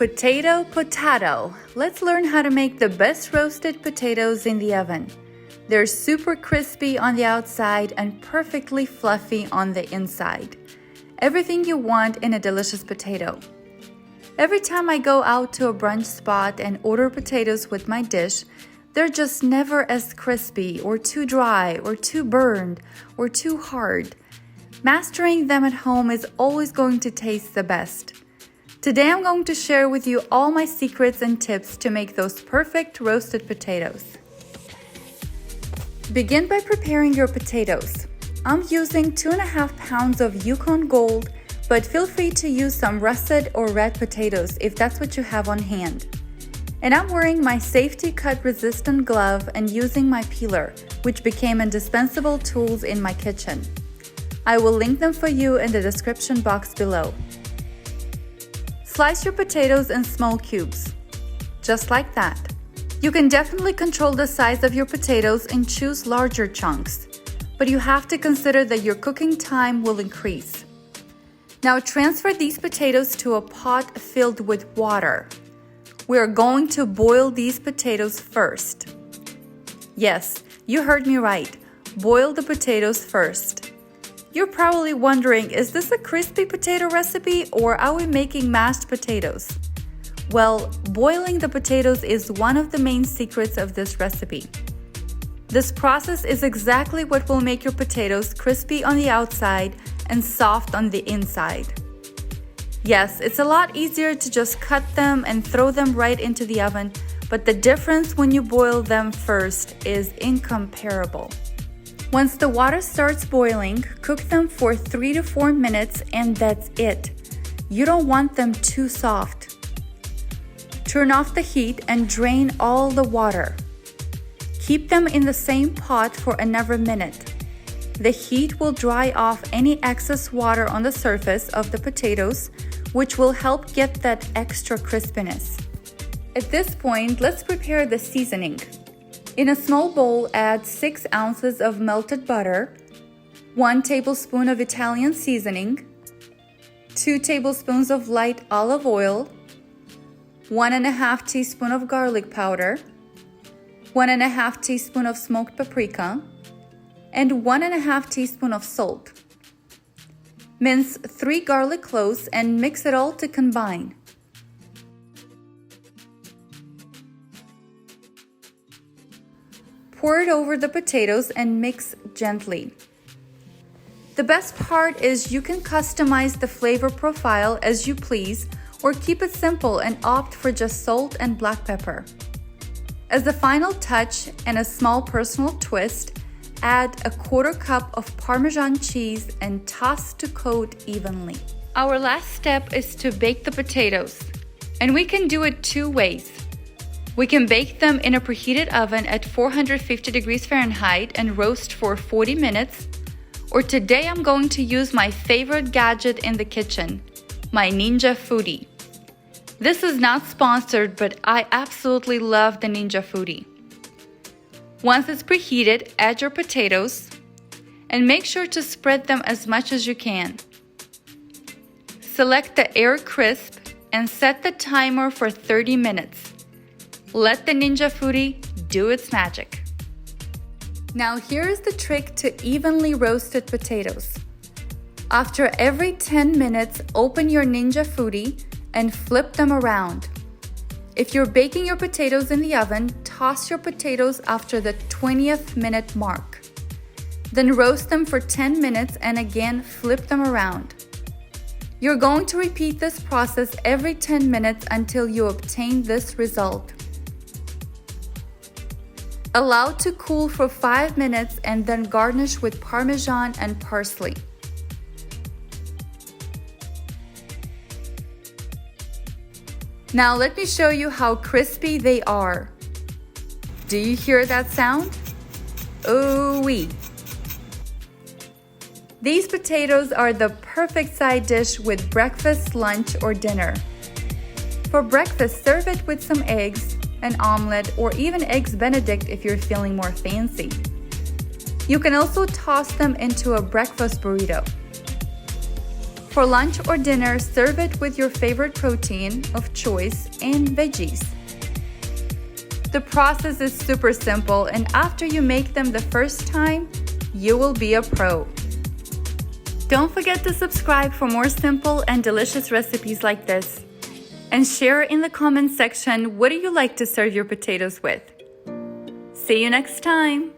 Potato. Let's learn how to make the best roasted potatoes in the oven. They're super crispy on the outside and perfectly fluffy on the inside. Everything you want in a delicious potato. Every time I go out to a brunch spot and order potatoes with my dish, they're just never as crispy or too dry or too burned or too hard. Mastering them at home is always going to taste the best. Today I'm going to share with you all my secrets and tips to make those perfect roasted potatoes. Begin by preparing your potatoes. I'm using 2.5 pounds of Yukon Gold, but feel free to use some russet or red potatoes if that's what you have on hand. And I'm wearing my safety cut resistant glove and using my peeler, which became indispensable tools in my kitchen. I will link them for you in the description box below. Slice your potatoes in small cubes, just like that. You can definitely control the size of your potatoes and choose larger chunks, but you have to consider that your cooking time will increase. Now transfer these potatoes to a pot filled with water. We are going to boil these potatoes first. Yes, you heard me right. Boil the potatoes first. You're probably wondering, is this a crispy potato recipe or are we making mashed potatoes? Well, boiling the potatoes is one of the main secrets of this recipe. This process is exactly what will make your potatoes crispy on the outside and soft on the inside. Yes, it's a lot easier to just cut them and throw them right into the oven, but the difference when you boil them first is incomparable. Once the water starts boiling, cook them for 3 to 4 minutes and that's it. You don't want them too soft. Turn off the heat and drain all the water. Keep them in the same pot for another minute. The heat will dry off any excess water on the surface of the potatoes, which will help get that extra crispiness. At this point, let's prepare the seasoning. In a small bowl, add 6 ounces of melted butter, 1 tablespoon of Italian seasoning, 2 tablespoons of light olive oil, 1.5 teaspoon of garlic powder, 1.5 teaspoon of smoked paprika, and 1.5 teaspoon of salt. Mince 3 garlic cloves and mix it all to combine. Pour it over the potatoes and mix gently. The best part is you can customize the flavor profile as you please or keep it simple and opt for just salt and black pepper. As a final touch and a small personal twist, add 1/4 cup of Parmesan cheese and toss to coat evenly. Our last step is to bake the potatoes, and we can do it 2 ways. We can bake them in a preheated oven at 450 degrees Fahrenheit and roast for 40 minutes, or today I'm going to use my favorite gadget in the kitchen, my Ninja Foodi. This is not sponsored, but I absolutely love the Ninja Foodi. Once it's preheated, add your potatoes and make sure to spread them as much as you can. Select the Air Crisp and set the timer for 30 minutes. Let the Ninja Foodi do its magic. Now here's the trick to evenly roasted potatoes. After every 10 minutes, open your Ninja Foodi and flip them around. If you're baking your potatoes in the oven, toss your potatoes after the 20th minute mark. Then roast them for 10 minutes and again flip them around. You're going to repeat this process every 10 minutes until you obtain this result. Allow to cool for 5 minutes and then garnish with Parmesan and parsley. Now let me show you how crispy they are. Do you hear that sound? Ooh-wee! These potatoes are the perfect side dish with breakfast, lunch, or dinner. For breakfast, serve it with some eggs, an omelette, or even eggs Benedict if you're feeling more fancy. You can also toss them into a breakfast burrito. For lunch or dinner, serve it with your favorite protein of choice and veggies. The process is super simple, and after you make them the first time, you will be a pro. Don't forget to subscribe for more simple and delicious recipes like this. And share in the comments section what do you like to serve your potatoes with. See you next time!